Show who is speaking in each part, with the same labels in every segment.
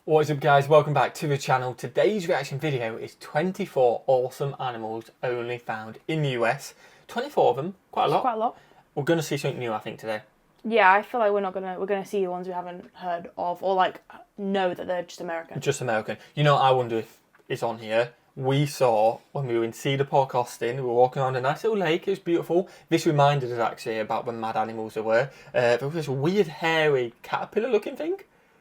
Speaker 1: What is up guys, welcome back to the channel. Today's reaction video is 24 awesome animals only found in the US. 24 of them, quite a lot.
Speaker 2: Quite a lot.
Speaker 1: We're going to see something new I think today.
Speaker 2: Yeah, I feel like we're gonna see the ones we haven't heard of or like know that they're just American.
Speaker 1: Just American. You know, I wonder if it's on here. We saw when we were in Cedar Park, Austin, we were walking around a nice little lake, it was beautiful. This reminded us actually about the mad animals there were. There was this weird hairy caterpillar looking thing.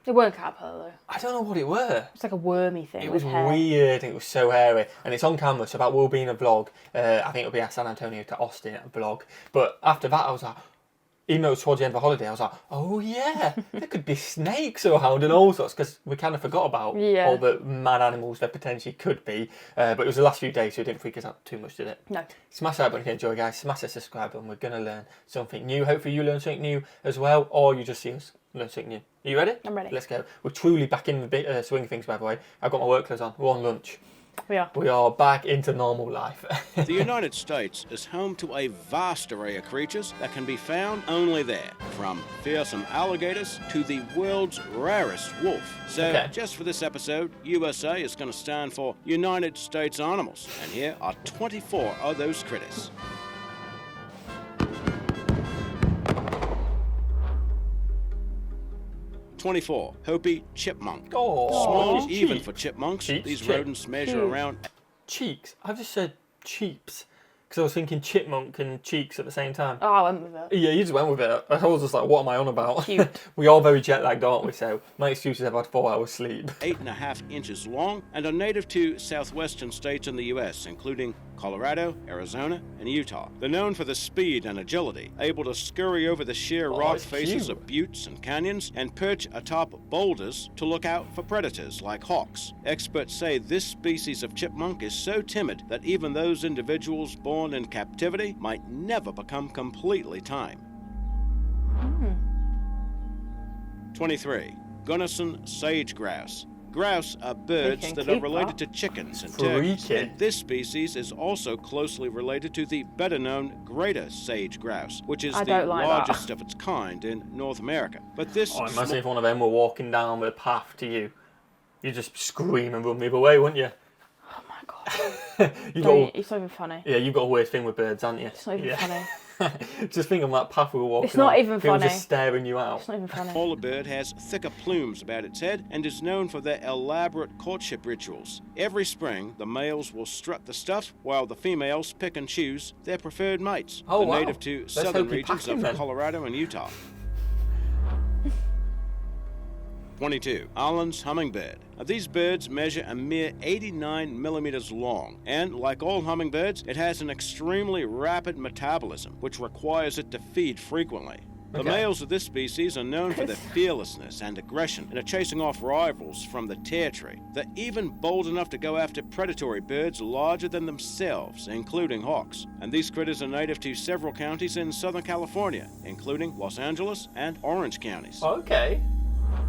Speaker 2: It weren't caterpillar though.
Speaker 1: I don't know what it were.
Speaker 2: It's like a wormy thing.
Speaker 1: It
Speaker 2: with
Speaker 1: was
Speaker 2: hair.
Speaker 1: weird. It was so hairy, and it's on camera. So that will be in a vlog. I think it'll be a San Antonio to Austin vlog. But after that, I was like, even though it was towards the end of the holiday, I was like, oh yeah, there could be snakes around and all sorts, because we kind of forgot about all the mad animals there potentially could be. But it was the last few days, so it didn't freak us out too much, did it?
Speaker 2: No.
Speaker 1: Smash that button if you enjoy, guys. Smash that subscribe button. We're going to learn something new. Hopefully you learn something new as well, or you just see us learn something new. Are you ready?
Speaker 2: I'm ready.
Speaker 1: Let's go. We're truly back in the swing of things, by the way. I've got my work clothes on. We're on lunch.
Speaker 2: We are.
Speaker 1: We are back into normal life.
Speaker 3: The United States is home to a vast array of creatures that can be found only there, from fearsome alligators to the world's rarest wolf. So just for this episode, USA is going to stand for United States Animals, and here are 24 of those critters. '24, Hopi chipmunk.
Speaker 1: Oh,
Speaker 3: Small even for chipmunks. These rodents measure around...
Speaker 1: Cheeks? I've just said cheeps. Because I was thinking chipmunk and cheeks at the same time.
Speaker 2: Oh, I went with it.
Speaker 1: Yeah, you just went with it. I was just like, what am I on about?
Speaker 2: Cute.
Speaker 1: We are very jet lagged, aren't we? So my excuse is I've had 4 hours sleep.
Speaker 3: 8.5 inches long and are native to southwestern states in the U.S., including Colorado, Arizona, and Utah. They're known for their speed and agility, able to scurry over the sheer rock faces of buttes and canyons and perch atop boulders to look out for predators like hawks. Experts say this species of chipmunk is so timid that even those individuals born in captivity might never become completely tame. 23. Gunnison sage grouse. Grouse are birds that are related to chickens and turkeys, and this species is also closely related to the better-known greater sage grouse, which is the largest of its kind in North America. But this...
Speaker 1: Oh, imagine if one of them were walking down the path to you. You'd just scream and run the other way, wouldn't you?
Speaker 2: Oh my god. It's not even funny.
Speaker 1: Yeah, you've got a weird thing with birds, haven't you?
Speaker 2: It's not even funny.
Speaker 1: Just think on that path we were walking.
Speaker 2: It's not even funny.
Speaker 1: Just staring you out.
Speaker 2: It's not even funny.
Speaker 3: Polar bird has thicker plumes about its head and is known for their elaborate courtship rituals. Every spring, the males will strut the stuff while the females pick and choose their preferred mates.
Speaker 1: Oh, wow.
Speaker 3: Native to southern regions of Colorado and Utah. 22. Allen's hummingbird. These birds measure a mere 89 millimeters long, and like all hummingbirds, it has an extremely rapid metabolism, which requires it to feed frequently. The males of this species are known for their fearlessness and aggression and are chasing off rivals from the tear tree. They're even bold enough to go after predatory birds larger than themselves, including hawks. And these critters are native to several counties in Southern California, including Los Angeles and Orange counties.
Speaker 1: Okay.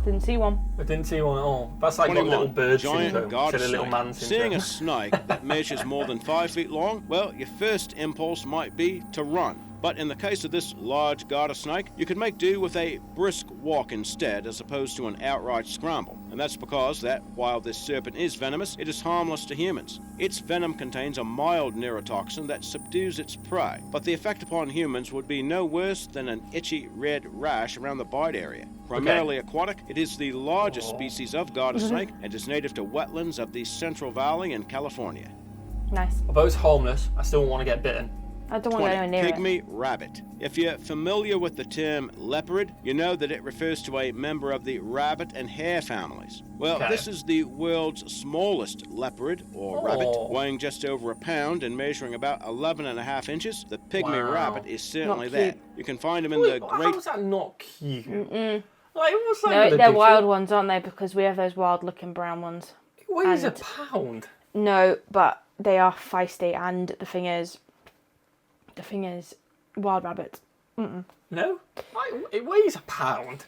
Speaker 2: Didn't see one.
Speaker 1: I didn't see one at all. That's like got little bird syndrome, instead of little man syndrome.
Speaker 3: Seeing a snake that measures more than 5 feet long, well, your first impulse might be to run. But in the case of this large garter snake, you could make do with a brisk walk instead, as opposed to an outright scramble. And that's because that, while this serpent is venomous, it is harmless to humans. Its venom contains a mild neurotoxin that subdues its prey, but the effect upon humans would be no worse than an itchy red rash around the bite area. Primarily aquatic, it is the largest species of garter snake and is native to wetlands of the Central Valley in California.
Speaker 2: Nice.
Speaker 1: Although it's harmless, I still want to get bitten.
Speaker 2: I don't want to go anywhere near
Speaker 3: Pygmy rabbit. If you're familiar with the term leopard, you know that it refers to a member of the rabbit and hare families. Well, this is the world's smallest leopard, or rabbit, weighing just over a pound and measuring about 11.5 inches. The pygmy rabbit is certainly that. You can find them in the great...
Speaker 1: How's that not cute?
Speaker 2: Like, what's that no, they're wild ones, aren't they? Because we have those wild-looking brown ones.
Speaker 1: It weighs a pound.
Speaker 2: No, but they are feisty, and the thing is, wild rabbits.
Speaker 1: No? It weighs a pound.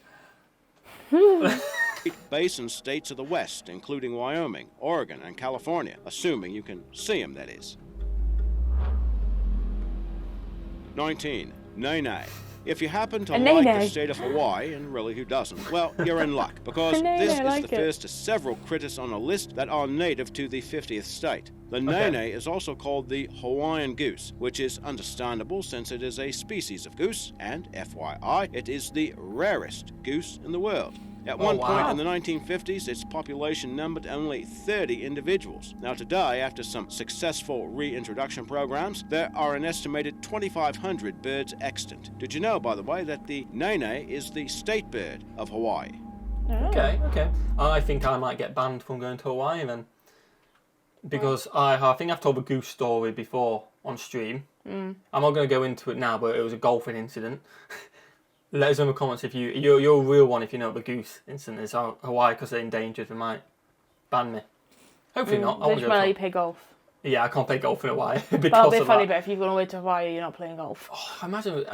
Speaker 3: Basin states of the West, including Wyoming, Oregon, and California, assuming you can see them, that is. 19. Nene. If you happen to
Speaker 2: A
Speaker 3: like
Speaker 2: nene.
Speaker 3: the state of Hawaii, and really who doesn't, well, you're in luck, because
Speaker 2: A nene,
Speaker 3: this
Speaker 2: I
Speaker 3: is
Speaker 2: like
Speaker 3: the
Speaker 2: it.
Speaker 3: first of several critters on a list that are native to the 50th state. The nene is also called the Hawaiian goose, which is understandable since it is a species of goose, and FYI, it is the rarest goose in the world. At one point in the 1950s, its population numbered only 30 individuals. Now today, after some successful reintroduction programs, there are an estimated 2,500 birds extant. Did you know, by the way, that the nene is the state bird of Hawaii?
Speaker 1: Okay. I think I might get banned from going to Hawaii then. Because I think I've told a goose story before on stream. I'm not going to go into it now, but it was a golfing incident. Let us know in the comments if you're a real one, if you know what the goose incident is. Hawaii, because they're endangered, they might ban me. Hopefully not. I want to go
Speaker 2: Well, you
Speaker 1: to...
Speaker 2: play golf.
Speaker 1: Yeah, I can't play golf in Hawaii because
Speaker 2: That'll be
Speaker 1: of
Speaker 2: funny,
Speaker 1: that.
Speaker 2: but if you've gone away to Hawaii, you're not playing golf.
Speaker 1: Oh, I imagine...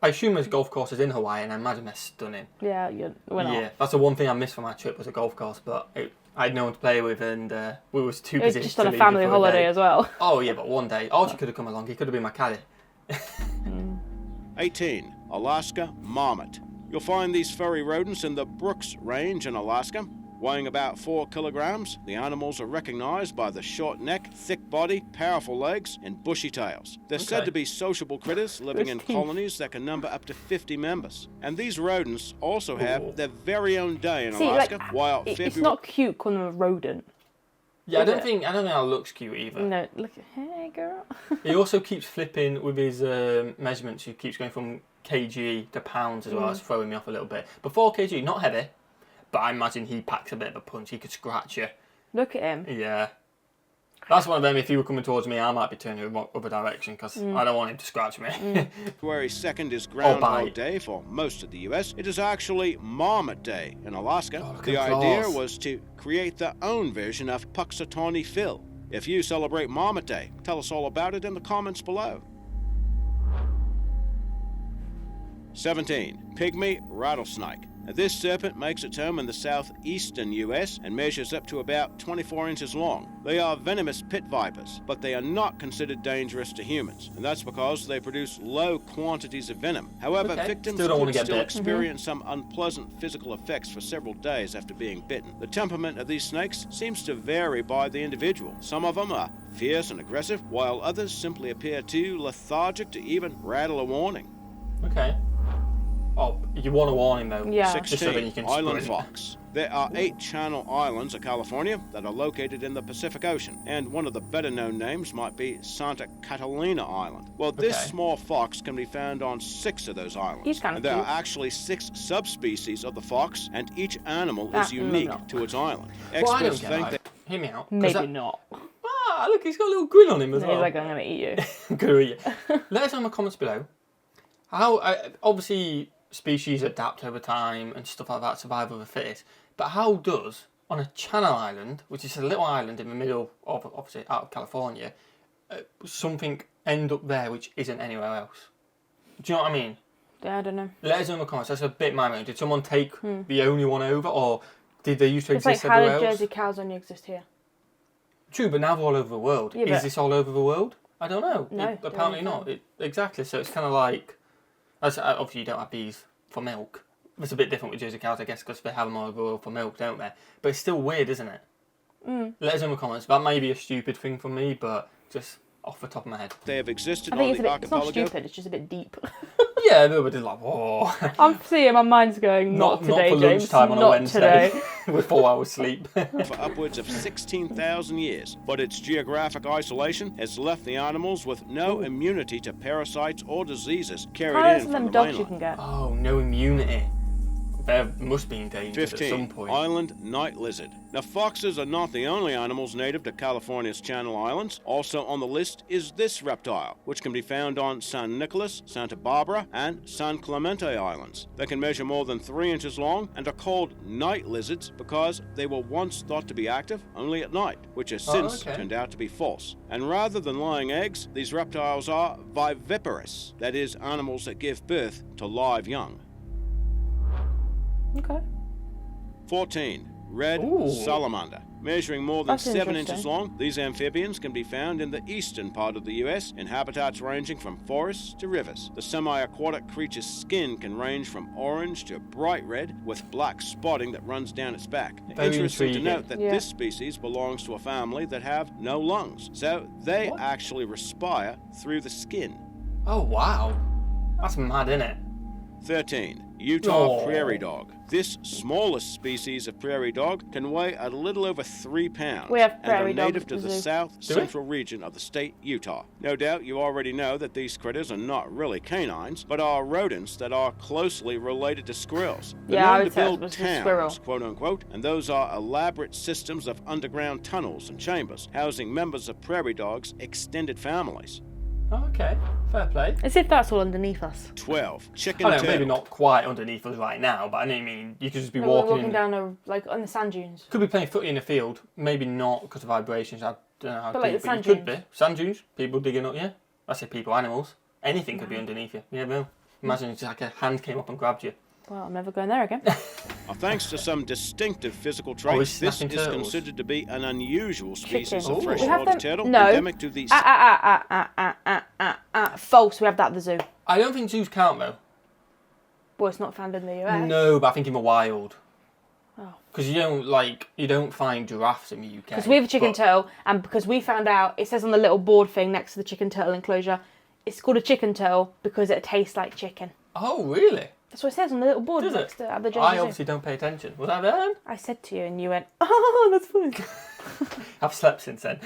Speaker 1: I assume there's golf courses in Hawaii, and I imagine they're stunning.
Speaker 2: Yeah, we're not.
Speaker 1: Yeah, that's the one thing I missed from my trip was a golf course, but I had no one to play with, and we was too
Speaker 2: It was
Speaker 1: busy
Speaker 2: just
Speaker 1: to
Speaker 2: on a
Speaker 1: leave
Speaker 2: family
Speaker 1: for a
Speaker 2: holiday
Speaker 1: day.
Speaker 2: as well.
Speaker 1: Oh yeah, but one day Archie could have come along. He could have been my caddy.
Speaker 3: 18. Alaska marmot. You'll find these furry rodents in the Brooks Range in Alaska. Weighing about 4 kilograms, the animals are recognized by the short neck, thick body, powerful legs, and bushy tails. They're said to be sociable critters living in colonies that can number up to 50 members. And these rodents also have their very own day in Alaska, while
Speaker 2: it's not cute calling them a rodent.
Speaker 1: Yeah, I don't think that looks cute either.
Speaker 2: No, look at hey girl.
Speaker 1: He also keeps flipping with his measurements. He keeps going from kg to pounds as well. It's throwing me off a little bit. But 4 kg, not heavy. But I imagine he packs a bit of a punch. He could scratch you.
Speaker 2: Look at him.
Speaker 1: Yeah. That's one of them. If he were coming towards me, I might be turning in the other direction because I don't want him to scratch me.
Speaker 3: February 2nd is Groundhog Day for most of the US. It is actually Marmot Day in Alaska. The idea was to create their own version of Puxatawney Phil. If you celebrate Marmot Day, tell us all about it in the comments below. 17. Pygmy rattlesnake. Now, this serpent makes its home in the southeastern US and measures up to about 24 inches long. They are venomous pit vipers, but they are not considered dangerous to humans, and that's because they produce low quantities of venom. However, victims still experience some unpleasant physical effects for several days after being bitten. The temperament of these snakes seems to vary by the individual. Some of them are fierce and aggressive, while others simply appear too lethargic to even rattle a warning.
Speaker 1: Okay. Oh, you want to warn him though.
Speaker 2: Yeah.
Speaker 3: 16.
Speaker 1: Just so that you can
Speaker 3: Island
Speaker 1: sprint.
Speaker 3: fox. There are 8 Channel Islands of California that are located in the Pacific Ocean, and one of the better-known names might be Santa Catalina Island. Well, this small fox can be found on 6 of those islands.
Speaker 2: He's kind of
Speaker 3: There
Speaker 2: cute.
Speaker 3: are actually 6 subspecies of the fox, and each animal is unique to its island.
Speaker 1: Well, I don't
Speaker 3: Experts
Speaker 1: get
Speaker 3: think
Speaker 1: that. Hear me out.
Speaker 2: Maybe not.
Speaker 1: Ah, look, he's got a little grin on him as well.
Speaker 2: He's like, I'm going to eat you.
Speaker 1: I'm gonna eat you. Let us know in the comments below. How, obviously, species adapt over time and stuff like that, survival of the fittest. But how does, on a Channel Island, which is a little island in the middle of, obviously, out of California, something end up there which isn't anywhere else? Do you know what I mean?
Speaker 2: Yeah, I don't know.
Speaker 1: Let us know in the comments. That's a bit my mind. Did someone take the only one over, or did they used to
Speaker 2: It's like,
Speaker 1: exist
Speaker 2: how
Speaker 1: everywhere
Speaker 2: did
Speaker 1: else?
Speaker 2: Jersey cows only exist here?
Speaker 1: True, but now they're all over the world.
Speaker 2: Yeah,
Speaker 1: Is
Speaker 2: but-
Speaker 1: this all over the world? I don't know.
Speaker 2: No,
Speaker 1: Apparently not. Exactly. So it's kind of like... Obviously, you don't have bees for milk. It's a bit different with Jersey cows, I guess, because they have them all over the world for milk, don't they? But it's still weird, isn't it? Let us know in the comments. That may be a stupid thing for me, but just off the top of my head.
Speaker 3: they have existed
Speaker 2: I
Speaker 3: on
Speaker 2: think
Speaker 3: the
Speaker 2: it's not
Speaker 3: archipelago.
Speaker 2: stupid, it's just a bit deep.
Speaker 1: Yeah, everybody's like, whoa.
Speaker 2: I'm seeing my mind's going, not today,
Speaker 1: for
Speaker 2: James.
Speaker 1: lunchtime on a
Speaker 2: not
Speaker 1: Wednesday
Speaker 2: today.
Speaker 1: with 4 hours sleep.
Speaker 3: For upwards of 16,000 years, but its geographic isolation has left the animals with no immunity to parasites or diseases carried
Speaker 2: How are
Speaker 3: in
Speaker 2: some of
Speaker 3: from
Speaker 2: them
Speaker 3: the
Speaker 2: dogs you
Speaker 3: mainland.
Speaker 2: can get?
Speaker 1: Oh, no immunity. There must be endangered at some
Speaker 3: 15.
Speaker 1: point.
Speaker 3: Island night lizard. Now, foxes are not the only animals native to California's Channel Islands. Also on the list is this reptile, which can be found on San Nicolas, Santa Barbara, and San Clemente Islands. They can measure more than 3 inches long and are called night lizards because they were once thought to be active only at night, which has since turned out to be false. And rather than laying eggs, these reptiles are viviparous, that is, animals that give birth to live young.
Speaker 2: Okay.
Speaker 3: 14. red
Speaker 1: Ooh.
Speaker 3: salamander. Measuring more than
Speaker 2: That's
Speaker 3: 7
Speaker 2: interesting.
Speaker 3: inches long, these amphibians can be found in the eastern part of the US in habitats ranging from forests to rivers. The semi-aquatic creature's skin can range from orange to bright red with black spotting that runs down its back.
Speaker 1: Very
Speaker 3: Interesting
Speaker 1: intriguing.
Speaker 3: to note that
Speaker 2: Yeah.
Speaker 3: this species belongs to a family that have no lungs, so they
Speaker 1: What?
Speaker 3: actually respire through the skin.
Speaker 1: Oh, wow. That's mad, isn't it?
Speaker 3: 13. Utah
Speaker 1: Oh.
Speaker 3: prairie dog. This smallest species of prairie dog can weigh a little over 3 pounds
Speaker 2: We have
Speaker 3: and
Speaker 2: prairie
Speaker 3: are
Speaker 2: dogs
Speaker 3: native
Speaker 2: at
Speaker 3: to
Speaker 2: the
Speaker 3: the
Speaker 2: zoo.
Speaker 3: south
Speaker 1: Do we?
Speaker 3: central region of the state Utah. No doubt you already know that these critters are not really canines, but are rodents that are closely related to squirrels. They're
Speaker 2: Yeah, I
Speaker 3: known
Speaker 2: would
Speaker 3: to
Speaker 2: say it
Speaker 3: build
Speaker 2: was a squirrel.
Speaker 3: towns, quote unquote, and those are elaborate systems of underground tunnels and chambers housing members of prairie dogs' extended families.
Speaker 1: Oh, okay. Fair play.
Speaker 2: As if that's all underneath us.
Speaker 3: 12. Chicken
Speaker 1: I know,
Speaker 3: turtle.
Speaker 1: maybe not quite underneath us right now, but I mean, you could just be
Speaker 2: No, we're
Speaker 1: walking,
Speaker 2: walking
Speaker 1: in,
Speaker 2: down on the sand dunes.
Speaker 1: could be playing footy in a field, maybe not because of vibrations, I don't know how
Speaker 2: But like
Speaker 1: deep,
Speaker 2: the
Speaker 1: but
Speaker 2: sand
Speaker 1: you could
Speaker 2: dunes.
Speaker 1: be. Sand dunes, people digging up, yeah. I say people, animals, anything could be underneath you. Yeah, no. Imagine it's like a hand came up and grabbed you.
Speaker 2: Well, I'm never going there again.
Speaker 3: Thanks to some distinctive physical
Speaker 1: he's
Speaker 3: traits, this
Speaker 1: snapping
Speaker 3: is
Speaker 1: turtles.
Speaker 3: considered to be an unusual species
Speaker 2: Chicken.
Speaker 3: of
Speaker 1: Ooh.
Speaker 2: We have
Speaker 3: freshwater
Speaker 2: them.
Speaker 3: turtle
Speaker 2: No.
Speaker 3: endemic to the
Speaker 2: False. We have that at the zoo.
Speaker 1: I don't think zoos count though.
Speaker 2: Well, it's not found in the US.
Speaker 1: No, but I think in the wild.
Speaker 2: Oh.
Speaker 1: Because you don't find giraffes in the UK.
Speaker 2: Because we have a chicken
Speaker 1: but-
Speaker 2: turtle, and because we found out, it says on the little board thing next to the chicken turtle enclosure, it's called a chicken turtle because it tastes like chicken.
Speaker 1: Oh, really?
Speaker 2: That's what it says on the little board
Speaker 1: Does
Speaker 2: next
Speaker 1: it?
Speaker 2: to at the
Speaker 1: I
Speaker 2: Jersey Zoo.
Speaker 1: obviously don't pay attention. Was I there?
Speaker 2: I said to you, and you went, "Oh, that's funny."
Speaker 1: I've slept since then.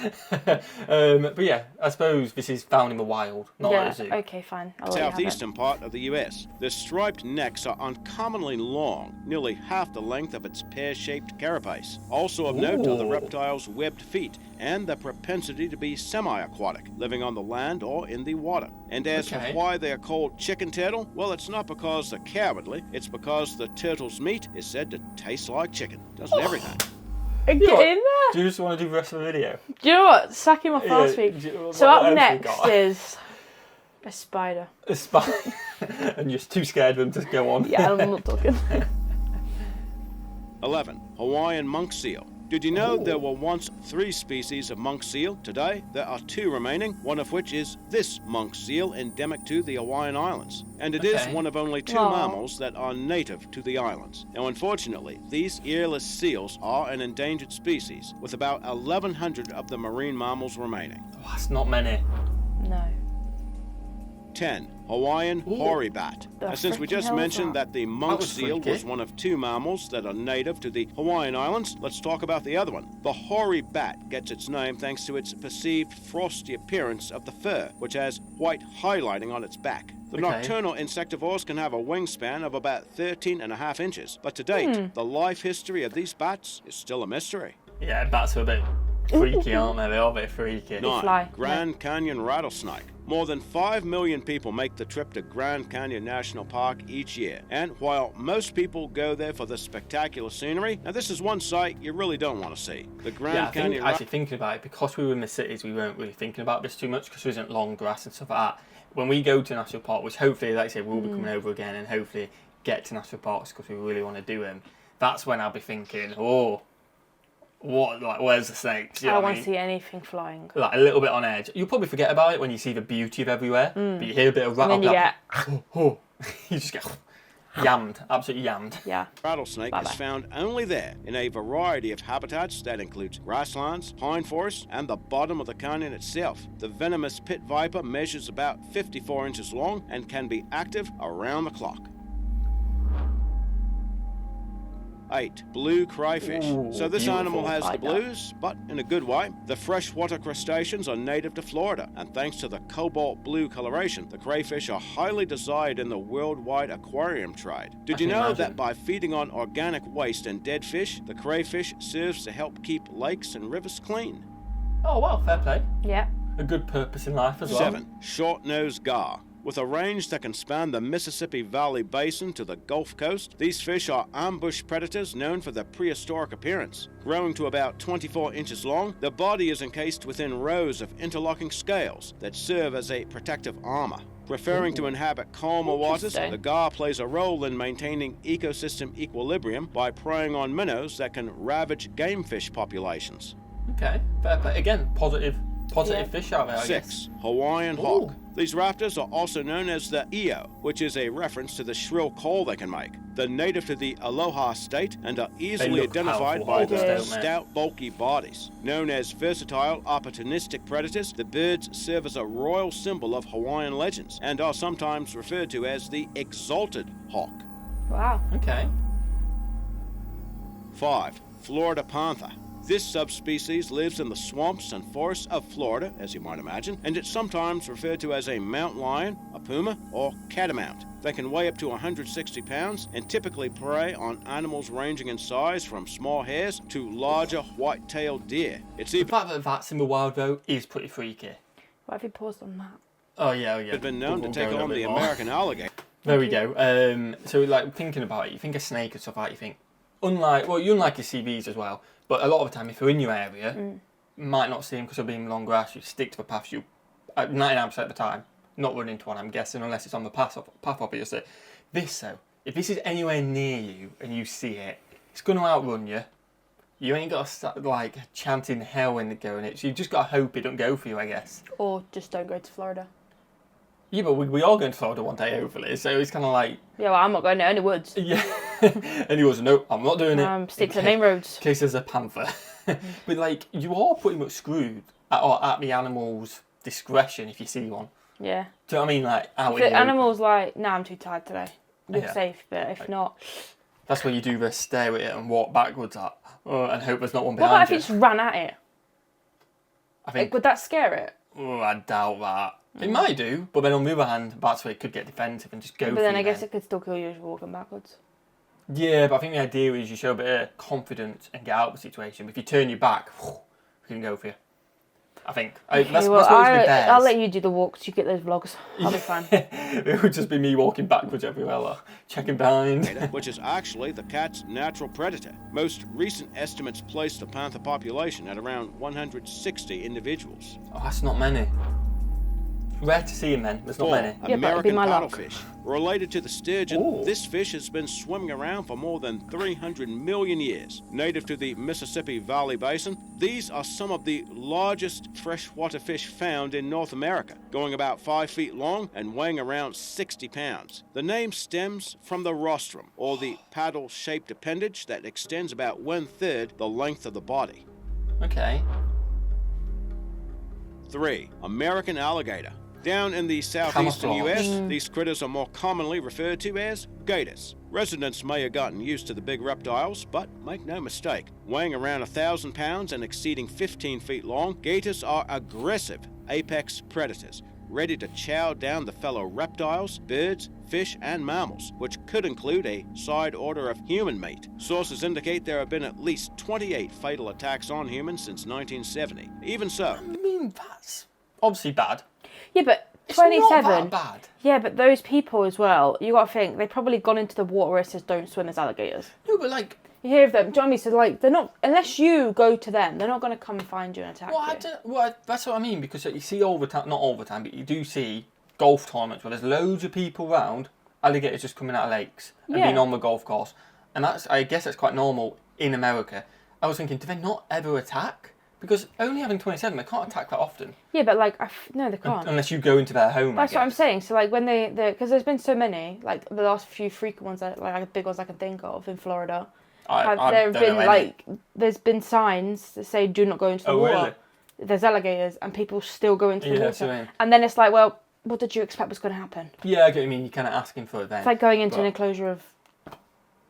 Speaker 1: But yeah, I suppose this is found in the wild, not
Speaker 2: yeah.
Speaker 1: at a zoo.
Speaker 2: Okay, fine. I'll let you have it.
Speaker 3: southeastern part of the US. The striped necks are uncommonly long, nearly half the length of its pear-shaped carapace. Also of note are the
Speaker 1: Ooh.
Speaker 3: reptile's webbed feet and the propensity to be semi-aquatic, living on the land or in the water. And as
Speaker 1: Okay.
Speaker 3: for why they are called chicken turtle, well, it's not because they're cowardly, it's because the turtle's meat is said to taste like chicken. Doesn't everything.
Speaker 2: Get
Speaker 1: You know what?
Speaker 2: in there.
Speaker 1: Do you just want to do the rest of the video?
Speaker 2: Do you know what? Sack him off last week. So
Speaker 1: what
Speaker 2: up
Speaker 1: else we
Speaker 2: next
Speaker 1: got?
Speaker 2: is a spider.
Speaker 1: A spider. And you're too scared of them to go on.
Speaker 2: Yeah, I'm not talking.
Speaker 3: 11. Hawaiian monk seal. Did you know
Speaker 1: Ooh.
Speaker 3: there were once 3 species of monk seal? Today, there are 2 remaining, one of which is this monk seal endemic to the Hawaiian Islands. And it is
Speaker 1: Okay.
Speaker 3: one of only 2
Speaker 2: Aw.
Speaker 3: mammals that are native to the islands. Now, unfortunately, these earless seals are an endangered species, with about 1,100 of the marine mammals remaining.
Speaker 1: Oh, that's not many.
Speaker 2: No.
Speaker 3: 10. Hawaiian
Speaker 1: Ooh.
Speaker 3: hoary bat.
Speaker 2: The
Speaker 3: Now, since we
Speaker 2: frickin'
Speaker 3: just
Speaker 2: hell is
Speaker 3: mentioned
Speaker 2: that?
Speaker 3: that the monk
Speaker 1: was
Speaker 3: seal
Speaker 1: freaky.
Speaker 3: was one of 2 mammals that are native to the Hawaiian Islands, let's talk about the other one. The hoary bat gets its name thanks to its perceived frosty appearance of the fur, which has white highlighting on its back. The
Speaker 1: Okay.
Speaker 3: nocturnal insectivores can have a wingspan of about 13.5 inches, but to date, the life history of these bats is still a mystery.
Speaker 1: Yeah, bats are a bit freaky, aren't they? They are a bit freaky.
Speaker 2: No.
Speaker 3: 9.
Speaker 2: fly.
Speaker 3: Grand Canyon rattlesnake. More than 5 million people make the trip to Grand Canyon National Park each year. And while most people go there for the spectacular scenery, now this is one sight you really don't want to see. The Grand
Speaker 1: Yeah, I
Speaker 3: Canyon
Speaker 1: think, actually thinking about it, because we were in the cities, we weren't really thinking about this too much because there isn't long grass and stuff like that. When we go to National Park, which hopefully, like I say, we'll be coming over again and hopefully get to National Parks because we really want to do them, that's when I'll be thinking, oh, what, like, where's the snakes? You
Speaker 2: I
Speaker 1: know
Speaker 2: don't
Speaker 1: what
Speaker 2: want to see anything flying.
Speaker 1: Like a little bit on edge. You'll probably forget about it when you see the beauty of everywhere, but you hear a bit of rattle.
Speaker 2: And then you
Speaker 1: like,
Speaker 2: get,
Speaker 1: oh, you just get yammed, absolutely yammed.
Speaker 2: yeah.
Speaker 3: rattlesnake
Speaker 2: Bye-bye.
Speaker 3: is found only there in a variety of habitats that includes grasslands, pine forests, and the bottom of the canyon itself. The venomous pit viper measures about 54 inches long and can be active around the clock. 8. Blue crayfish.
Speaker 1: Ooh,
Speaker 3: So this
Speaker 1: beautiful.
Speaker 3: animal has the
Speaker 2: Like that.
Speaker 3: blues, but in a good way. The freshwater crustaceans are native to Florida, and thanks to the cobalt blue coloration, the crayfish are highly desired in the worldwide aquarium trade. Did you
Speaker 1: can
Speaker 3: know
Speaker 1: imagine.
Speaker 3: that by feeding on organic waste and dead fish, the crayfish serves to help keep lakes and rivers clean?
Speaker 1: Oh well, fair play.
Speaker 2: Yeah.
Speaker 1: A good purpose in life as well.
Speaker 3: 7. Short-nosed gar. With a range that can span the Mississippi Valley Basin to the Gulf Coast, these fish are ambush predators known for their prehistoric appearance. Growing to about 24 inches long, their body is encased within rows of interlocking scales that serve as a protective armor. Preferring to inhabit calmer waters,
Speaker 2: Interesting.
Speaker 3: the gar plays a role in maintaining ecosystem equilibrium by preying on minnows that can ravage game fish populations.
Speaker 1: Okay, fair play. Again, positive
Speaker 2: Yeah.
Speaker 1: fish out there, I guess.
Speaker 3: 6. Hawaiian hawk. These raptors are also known as the Eo, which is a reference to the shrill call they can make. They're native to the Aloha state and are easily
Speaker 1: look
Speaker 3: identified
Speaker 1: powerful
Speaker 3: by
Speaker 1: hawks,
Speaker 3: their
Speaker 1: don't they?
Speaker 3: stout, bulky bodies. Known as versatile, opportunistic predators, the birds serve as a royal symbol of Hawaiian legends and are sometimes referred to as the exalted hawk.
Speaker 2: Wow.
Speaker 1: Okay.
Speaker 3: 5. Florida panther. This subspecies lives in the swamps and forests of Florida, as you might imagine, and it's sometimes referred to as a mountain lion, a puma, or catamount. They can weigh up to 160 pounds and typically prey on animals ranging in size from small hares to larger white-tailed deer. It's
Speaker 1: The
Speaker 3: even
Speaker 1: fact that that's in the wild, though, is pretty freaky.
Speaker 2: What have you paused on that?
Speaker 1: Oh, yeah, yeah.
Speaker 3: been known to
Speaker 1: We'll
Speaker 3: take
Speaker 1: go a
Speaker 3: on
Speaker 1: bit
Speaker 3: the
Speaker 1: more.
Speaker 3: American alligator.
Speaker 1: There we go. So, like, thinking about it, you think a snake and stuff like that, you think, unlike your CVs as well, but a lot of the time, if you're in your area, you might not see them because they're being long grass, you stick to the path, 99% of the time, not run into one, I'm guessing, unless it's on the path, obviously. This, though, if this is anywhere near you and you see it, it's going to outrun you. You ain't got to start, like, chanting hell when they're going it, so you've just got to hope it don't go for you, I guess.
Speaker 2: Or just don't go to Florida.
Speaker 1: Yeah, but we are going to Florida one day, hopefully, so it's kind of like...
Speaker 2: Yeah, well, I'm not going there in the woods.
Speaker 1: Yeah. And he was, no, I'm not doing it.
Speaker 2: Stick to the main roads.
Speaker 1: In case there's a panther. But, like, you are pretty much screwed at the animal's discretion if you see one.
Speaker 2: Yeah.
Speaker 1: Do you know what I mean? Like, out
Speaker 2: If
Speaker 1: in
Speaker 2: the
Speaker 1: the open.
Speaker 2: animal's like, nah, I'm too tired today, you're
Speaker 1: Yeah.
Speaker 2: safe. But if not,
Speaker 1: That's where you do the stare at it and walk backwards at, and hope there's not one
Speaker 2: what
Speaker 1: behind
Speaker 2: about if
Speaker 1: you.
Speaker 2: it just ran at it?
Speaker 1: I think,
Speaker 2: Would that scare it?
Speaker 1: I doubt that. It might do, but then on the other hand, that's where it could get defensive and just go for
Speaker 2: But then
Speaker 1: you
Speaker 2: I guess it could still kill you as you're walking backwards.
Speaker 1: Yeah, but I think the idea is you show a bit of confidence and get out of the situation. If you turn your back, it can go for you. I think. That's
Speaker 2: well,
Speaker 1: what it's with bears.
Speaker 2: I'll let you do the walks. You get those vlogs. I'll be fine.
Speaker 1: It would just be me walking backwards everywhere, like, checking behind.
Speaker 3: Which is actually the cat's natural predator. Most recent estimates place the panther population at around 160 individuals.
Speaker 1: Oh, that's not many. Rare to see them then. There's not
Speaker 3: 4.
Speaker 1: many.
Speaker 2: Yeah, but it'd be
Speaker 3: American
Speaker 2: my luck.
Speaker 3: paddlefish. Related to the sturgeon,
Speaker 1: Ooh.
Speaker 3: this fish has been swimming around for more than 300 million years. Native to the Mississippi Valley Basin, these are some of the largest freshwater fish found in North America, going about 5 feet long and weighing around 60 pounds. The name stems from the rostrum, or the paddle-shaped appendage that extends about 1/3 the length of the body.
Speaker 1: Okay.
Speaker 3: 3. American alligator. Down in the southeastern
Speaker 1: Camouflage.
Speaker 3: U.S., these critters are more commonly referred to as gators. Residents may have gotten used to the big reptiles, but make no mistake, weighing around 1,000 pounds and exceeding 15 feet long, gators are aggressive apex predators, ready to chow down the fellow reptiles, birds, fish, and mammals, which could include a side order of human meat. Sources indicate there have been at least 28 fatal attacks on humans since 1970. Even so,
Speaker 1: I mean, that's obviously bad.
Speaker 2: Yeah, but
Speaker 1: It's
Speaker 2: 27.
Speaker 1: not that bad.
Speaker 2: Yeah, but those people as well, you got to think, they've probably gone into the water where it says don't swim as alligators.
Speaker 1: No, but like,
Speaker 2: You hear of them, do you know what I mean? So, like, they're not, unless you go to them, they're not going to come and find you and attack you.
Speaker 1: That's what I mean, because you see all the time, not all the time, but you do see golf tournaments where there's loads of people around, alligators just coming out of lakes and
Speaker 2: Yeah.
Speaker 1: being on the golf course. And I guess that's quite normal in America. I was thinking, do they not ever attack? Because only having 27, they can't attack that often.
Speaker 2: Yeah, but, like, no, they can't.
Speaker 1: Unless you go into their home,
Speaker 2: That's
Speaker 1: I
Speaker 2: what I'm
Speaker 1: guess.
Speaker 2: saying. So, like, when because there's been so many, like, the last few frequent ones, like big ones I can think of in Florida.
Speaker 1: I
Speaker 2: There have
Speaker 1: don't
Speaker 2: been,
Speaker 1: know any.
Speaker 2: like, there's been signs that say do not go into the
Speaker 1: Oh,
Speaker 2: water.
Speaker 1: really?
Speaker 2: There's alligators and people still go into the
Speaker 1: Yeah,
Speaker 2: water.
Speaker 1: that's what I mean.
Speaker 2: And then it's like, well, what did you expect was going to happen?
Speaker 1: Yeah, I get what you mean. You're kind of asking for it then.
Speaker 2: It's like going into
Speaker 1: But-
Speaker 2: an enclosure of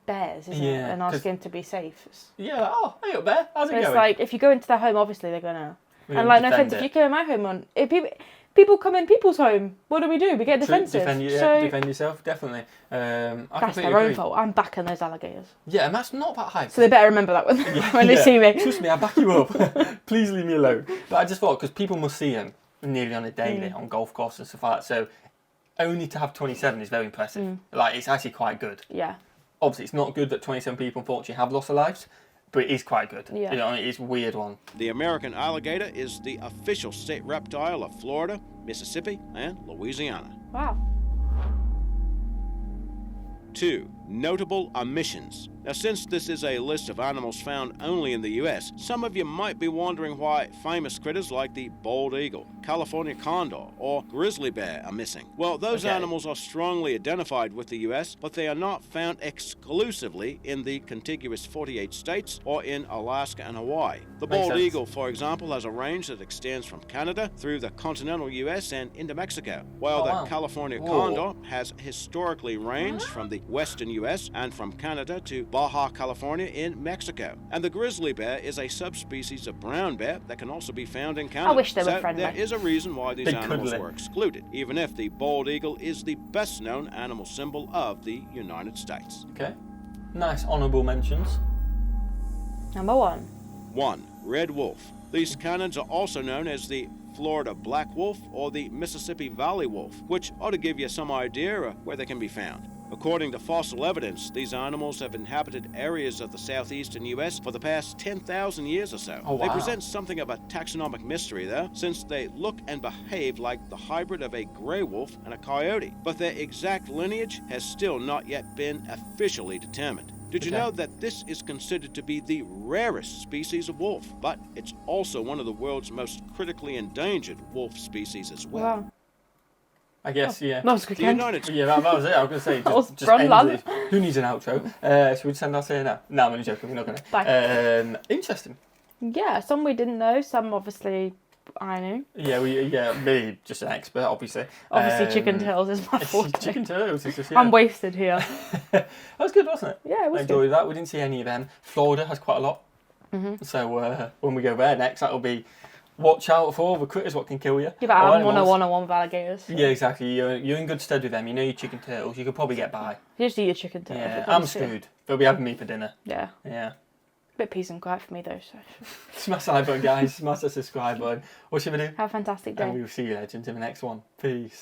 Speaker 2: bears, isn't it?
Speaker 1: Yeah,
Speaker 2: And
Speaker 1: 'cause-
Speaker 2: asking to be safe.
Speaker 1: Yeah, like, oh, hey up there. How's it
Speaker 2: But it's
Speaker 1: going?
Speaker 2: like, if you go into their home, obviously they're going to...
Speaker 1: We
Speaker 2: And, like, no
Speaker 1: defend
Speaker 2: offence, if
Speaker 1: it.
Speaker 2: you go in my home, if people come in people's home, what do? We get
Speaker 1: True,
Speaker 2: defensive. So
Speaker 1: defend yourself, definitely. I
Speaker 2: that's
Speaker 1: completely
Speaker 2: their own
Speaker 1: agree.
Speaker 2: fault. I'm backing those alligators.
Speaker 1: Yeah, and that's not that high.
Speaker 2: So they better remember that when they see me.
Speaker 1: Trust me, I'll back you up. Please leave me alone. But I just thought, because people must see them nearly on a daily on golf courses and stuff like that, so only to have 27 is very impressive. Like, it's actually quite good.
Speaker 2: Yeah.
Speaker 1: Obviously, it's not good that 27 people, unfortunately, have lost their lives, but it is quite good.
Speaker 2: Yeah.
Speaker 1: You know, it's a weird one.
Speaker 3: the American alligator is the official state reptile of Florida, Mississippi, and Louisiana.
Speaker 2: Wow.
Speaker 3: 2. Notable omissions. Now, since this is a list of animals found only in the US, some of you might be wondering why famous critters like the bald eagle, California condor, or grizzly bear are missing. Well, those animals are strongly identified with the US, but they are not found exclusively in the contiguous 48 states or in Alaska and Hawaii. The
Speaker 1: Makes
Speaker 3: bald
Speaker 1: sense.
Speaker 3: eagle, for example, has a range that extends from Canada through the continental US and into Mexico, while
Speaker 1: Oh,
Speaker 3: the
Speaker 1: wow.
Speaker 3: California
Speaker 1: Whoa.
Speaker 3: condor has historically ranged from the western US and from Canada to Baja California in Mexico. And the grizzly bear is a subspecies of brown bear that can also be found in Canada.
Speaker 2: wish they were
Speaker 3: So
Speaker 2: friendly.
Speaker 3: there is a reason why these
Speaker 1: Big
Speaker 3: animals
Speaker 1: cuddly.
Speaker 3: were excluded, even if the bald eagle is the best known animal symbol of the United States.
Speaker 1: Okay. Nice honourable mentions.
Speaker 2: Number 1.
Speaker 3: 1. Red wolf. These canines are also known as the Florida black wolf or the Mississippi Valley wolf, which ought to give you some idea of where they can be found. According to fossil evidence, these animals have inhabited areas of the southeastern U.S. for the past 10,000 years or so.
Speaker 1: Oh,
Speaker 3: They
Speaker 1: wow.
Speaker 3: present something of a taxonomic mystery, though, since they look and behave like the hybrid of a gray wolf and a coyote. But their exact lineage has still not yet been officially determined. Did you
Speaker 1: Okay.
Speaker 3: know that this is considered to be the rarest species of wolf? But it's also one of the world's most critically endangered wolf species as well.
Speaker 2: Wow.
Speaker 1: I guess, yeah.
Speaker 2: That was a quick
Speaker 3: The
Speaker 2: end.
Speaker 3: United
Speaker 1: Yeah, that was it. I was going to say,
Speaker 2: That was
Speaker 1: just
Speaker 2: Bron
Speaker 1: end
Speaker 2: Lund.
Speaker 1: it. Who needs an outro? Should we send us here now? No, I'm only joking. We're not going to.
Speaker 2: Bye.
Speaker 1: Interesting.
Speaker 2: Yeah, some we didn't know, some obviously I knew.
Speaker 1: Yeah, me, just an expert, obviously.
Speaker 2: Obviously, chicken tails is my forte.
Speaker 1: Chicken tails is just, yeah.
Speaker 2: I'm wasted here.
Speaker 1: That was good, wasn't it?
Speaker 2: Yeah, it was
Speaker 1: I
Speaker 2: good.
Speaker 1: enjoyed that. We didn't see any of them. Florida has quite a lot. Mm-hmm. So when we go there next, that'll be watch out for all the critters what can kill you.
Speaker 2: Yeah, but
Speaker 1: Or
Speaker 2: I'm
Speaker 1: animals.
Speaker 2: one-on-one with alligators.
Speaker 1: Yeah, exactly. You're in good stead with them. You know your chicken tails. You could probably get by.
Speaker 2: You just eat your chicken tail.
Speaker 1: Yeah, I'm screwed. They'll be having me for dinner.
Speaker 2: Yeah.
Speaker 1: Yeah.
Speaker 2: Bit peace and quiet for me though, so.
Speaker 1: Smash the like button, guys. Smash the subscribe button. What should we do?
Speaker 2: Have a fantastic
Speaker 1: And
Speaker 2: day.
Speaker 1: we will see you legends in the next one. Peace.